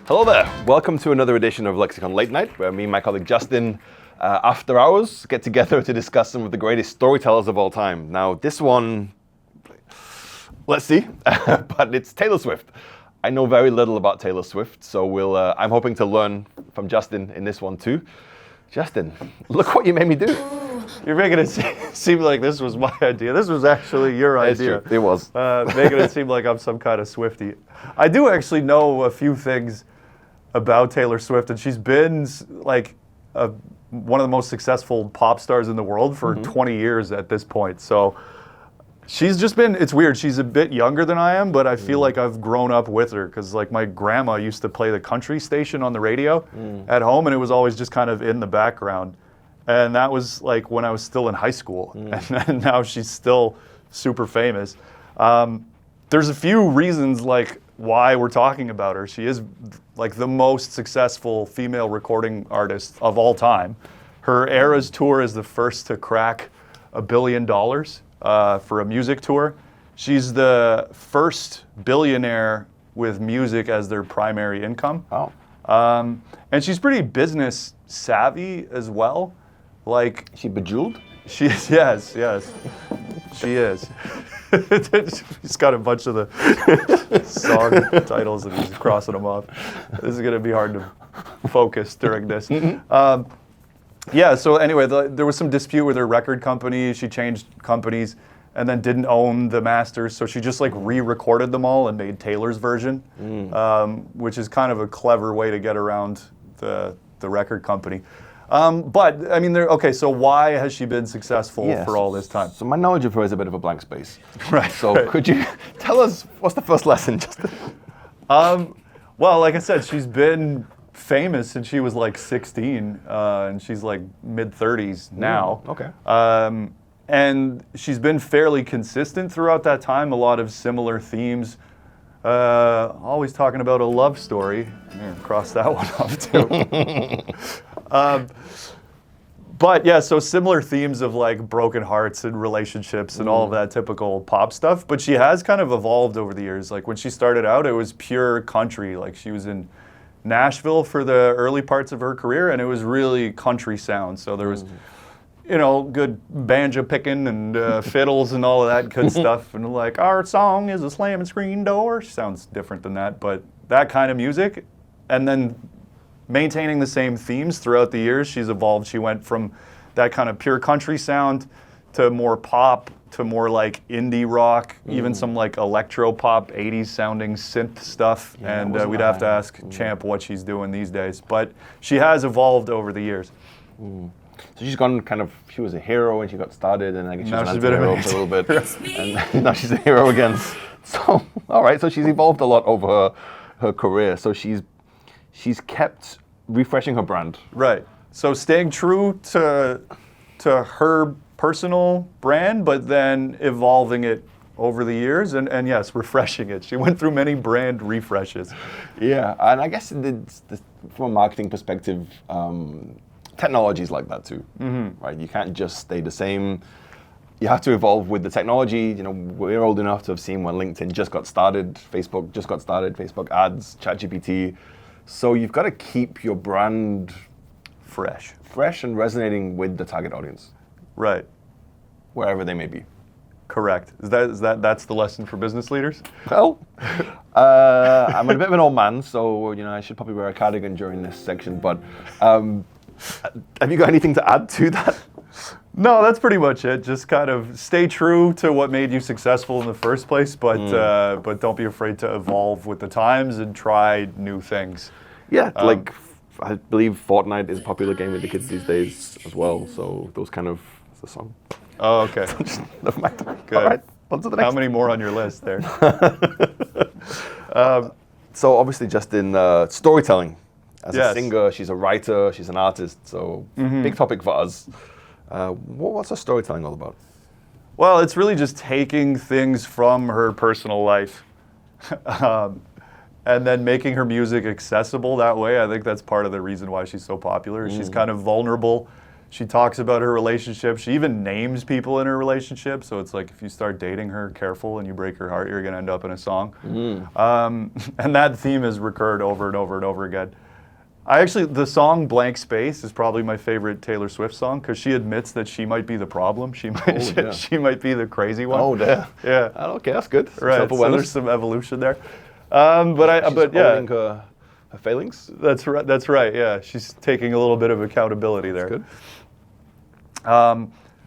Hello there. Welcome to another edition of Lexicon Late Night, where me and my colleague Justin, after hours, get together to discuss some of the greatest storytellers of all time. Now, this one, let's see, but it's Taylor Swift. I know very little about Taylor Swift, so I'm hoping to learn from Justin in this one too. Justin, look what you made me do. You're making it seem like this was my idea. This was actually your idea. True. It was. Making it seem like I'm some kind of Swiftie. I do actually know a few things about Taylor Swift, and she's been like one of the most successful pop stars in the world for 20 years at this point. So she's just been, it's weird, she's a bit younger than I am, but I feel like I've grown up with her because like my grandma used to play the country station on the radio at home, and it was always just kind of in the background. And that was like when I was still in high school, and now she's still super famous. There's a few reasons like why we're talking about her. She is like the most successful female recording artist of all time. Her Eras tour is the first to crack $1 billion for a music tour. She's the first billionaire with music as their primary income. Wow. And she's pretty business savvy as well. Like, Is she bejeweled? she is, yes, she is. He's got a bunch of the song titles and he's crossing them off. This is going to be hard to focus during this. Yeah, so anyway, there was some dispute with her record company. She changed companies and then didn't own the masters, so she just like re-recorded them all and made Taylor's version, which is kind of a clever way to get around the record company. But I mean, okay, so why has she been successful for all this time? So my knowledge of her is a bit of a blank space. Right. So could you tell us, what's the first lesson, Justin? Well, like I said, she's been famous since she was like 16, and she's like mid-30s now. Okay. And she's been fairly consistent throughout that time, a lot of similar themes. Always talking about a love story. I'm gonna cross that one off too. But yeah, so similar themes of like broken hearts and relationships and all of that typical pop stuff. But she has kind of evolved over the years. Like when she started out, it was pure country. Like she was in Nashville for the early parts of her career, and it was really country sound. So there was, you know, good banjo picking and fiddles and all of that good stuff. And like, our song is a slamming screen door. She sounds different than that, but that kind of music. And then maintaining the same themes throughout the years, she's evolved. She went from that kind of pure country sound to more pop, to more like indie rock, even some like electro pop, 80s sounding synth stuff. Yeah, and we'd have to ask Champ what she's doing these days. But she has evolved over the years. So she's gone kind of, she was a hero when she got started, and I guess she Now was an she's been anti-hero for a little bit. And now she's a hero again. So, all right, so she's evolved a lot over her career. So she's kept refreshing her brand. Right. So staying true to her personal brand, but then evolving it over the years, and yes, refreshing it. She went through many brand refreshes. Yeah, and I guess from a marketing perspective, technology's like that too, right? You can't just stay the same. You have to evolve with the technology. You know, we're old enough to have seen when LinkedIn just got started, Facebook just got started, Facebook ads, ChatGPT. So you've got to keep your brand fresh and resonating with the target audience. Right. Wherever they may be. Correct. That's the lesson for business leaders? Well, I'm a bit of an old man, so you know I should probably wear a cardigan during this section. But have you got anything to add to that? No, that's pretty much it. Just kind of stay true to what made you successful in the first place, but don't be afraid to evolve with the times and try new things. Yeah, like I believe Fortnite is a popular game with the kids these days as well. So those kind of, it's a song. Oh, okay. Never mind. Good. All right, on to the next. How many more on your list there? So obviously just in storytelling. As Yes. a singer, she's a writer, she's an artist, so big topic for us. What's her storytelling all about? Well, it's really just taking things from her personal life and then making her music accessible that way. I think that's part of the reason why she's so popular. She's kind of vulnerable. She talks about her relationship. She even names people in her relationship. So it's like if you start dating her, careful, and you break her heart, you're going to end up in a song. And that theme has recurred over and over and over again. The song Blank Space is probably my favorite Taylor Swift song because she admits that she might be the problem. She might, she might be the crazy one. Oh, yeah. Yeah. Okay, that's good. Right. So there's some evolution there. But yeah. Owning her failings? That's right. That's right. Yeah. She's taking a little bit of accountability there. That's good.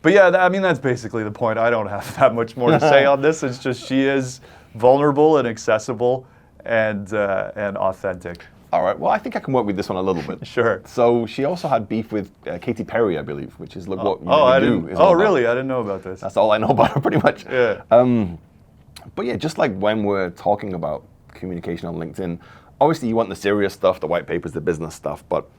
But yeah, I mean, that's basically the point. I don't have that much more to say on this. It's just she is vulnerable and accessible and authentic. All right. Well, I think I can work with this one a little bit. Sure. So she also had beef with Katy Perry, I believe, which is look what you do. Really? I didn't know about this. That's all I know about her, pretty much. Yeah. But yeah, just like when we're talking about communication on LinkedIn, obviously you want the serious stuff, the white papers, the business stuff. But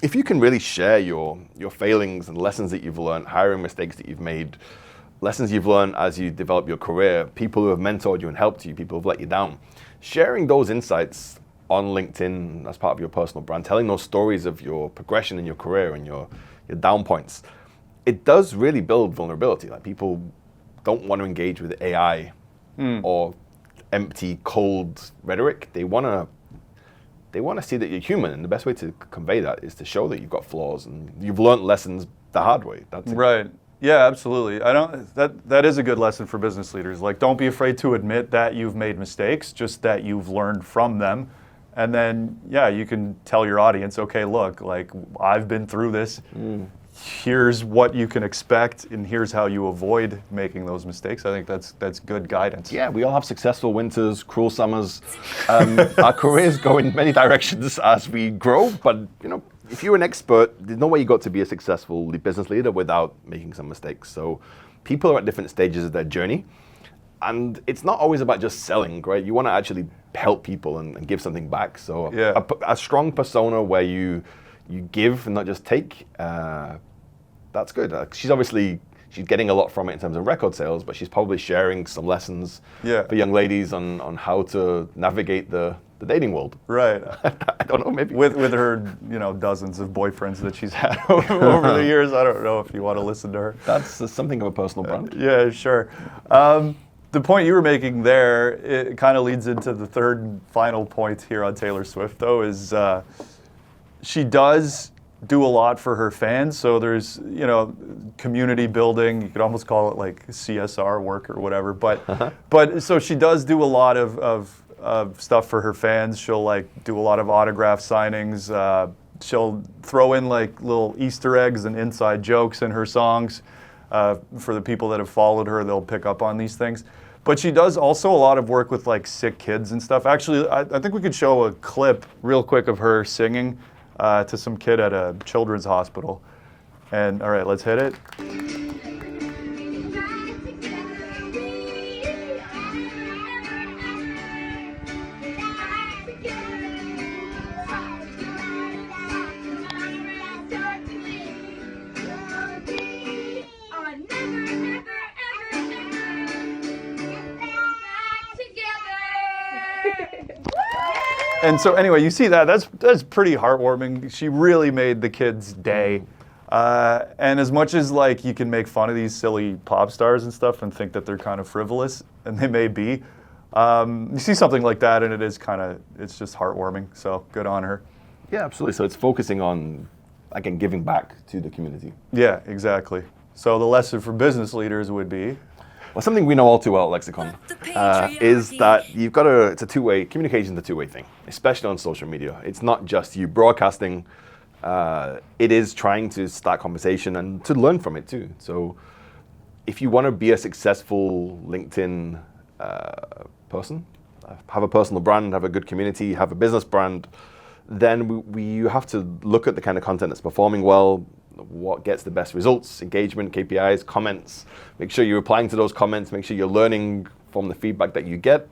if you can really share your failings and lessons that you've learned, hiring mistakes that you've made, lessons you've learned as you develop your career, people who have mentored you and helped you, people who have let you down, sharing those insights on LinkedIn as part of your personal brand, telling those stories of your progression in your career and your down points, it does really build vulnerability. Like people don't want to engage with AI or empty, cold rhetoric. They want to see that you're human, and the best way to convey that is to show that you've got flaws and you've learned lessons the hard way. That's it. Right. Yeah, absolutely. That is a good lesson for business leaders. Like, don't be afraid to admit that you've made mistakes, just that you've learned from them. And then, yeah, you can tell your audience, okay, look, like I've been through this. Here's what you can expect, and here's how you avoid making those mistakes. I think that's good guidance. Yeah, we all have successful winters, cruel summers. Our careers go in many directions as we grow, but if you're an expert, there's no way you got to be a successful business leader without making some mistakes. So people are at different stages of their journey. And it's not always about just selling, right? You want to actually help people and give something back. So a strong persona where you give and not just take, that's good. She's getting a lot from it in terms of record sales, but she's probably sharing some lessons for young ladies on how to navigate the dating world. Right. I don't know, maybe. With her, dozens of boyfriends that she's had over the years. I don't know if you want to listen to her. That's something of a personal brand. Yeah, sure. The point you were making there, it kind of leads into the third and final point here on Taylor Swift, though, is she does do a lot for her fans. So there's, community building. You could almost call it like CSR work or whatever. But so she does do a lot of stuff for her fans. She'll do a lot of autograph signings. She'll throw in little Easter eggs and inside jokes in her songs. For the people that have followed her, they'll pick up on these things. But she does also a lot of work with sick kids and stuff. Actually, I think we could show a clip real quick of her singing to some kid at a children's hospital. And all right, let's hit it. And so anyway, you see that's pretty heartwarming. She really made the kids' day. And as much as you can make fun of these silly pop stars and stuff and think that they're kind of frivolous, and they may be, you see something like that and it's just heartwarming. So good on her. Yeah, absolutely. So it's focusing on, again, giving back to the community. Yeah, exactly. So the lesson for business leaders would be? Well, something we know all too well at Lexicon is that it's a two-way, communication is a two-way thing, especially on social media. It's not just you broadcasting, it is trying to start conversation and to learn from it too. So if you want to be a successful LinkedIn person, have a personal brand, have a good community, have a business brand, then you have to look at the kind of content that's performing well, what gets the best results, engagement, KPIs, comments. Make sure you're replying to those comments, make sure you're learning from the feedback that you get,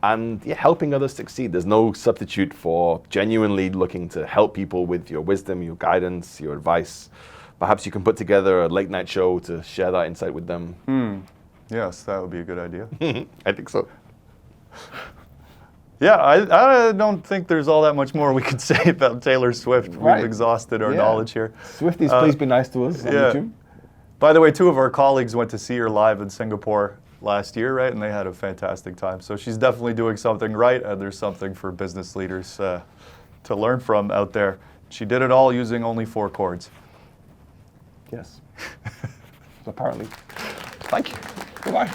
and helping others succeed. There's no substitute for genuinely looking to help people with your wisdom, your guidance, your advice. Perhaps you can put together a late night show to share that insight with them. Yes, that would be a good idea. I think so. Yeah, I don't think there's all that much more we could say about Taylor Swift. Right. We've exhausted our knowledge here. Swifties, please be nice to us on YouTube. By the way, 2 of our colleagues went to see her live in Singapore last year, right? And they had a fantastic time. So she's definitely doing something right, and there's something for business leaders to learn from out there. She did it all using only 4 chords. Yes. Apparently. Thank you. Goodbye.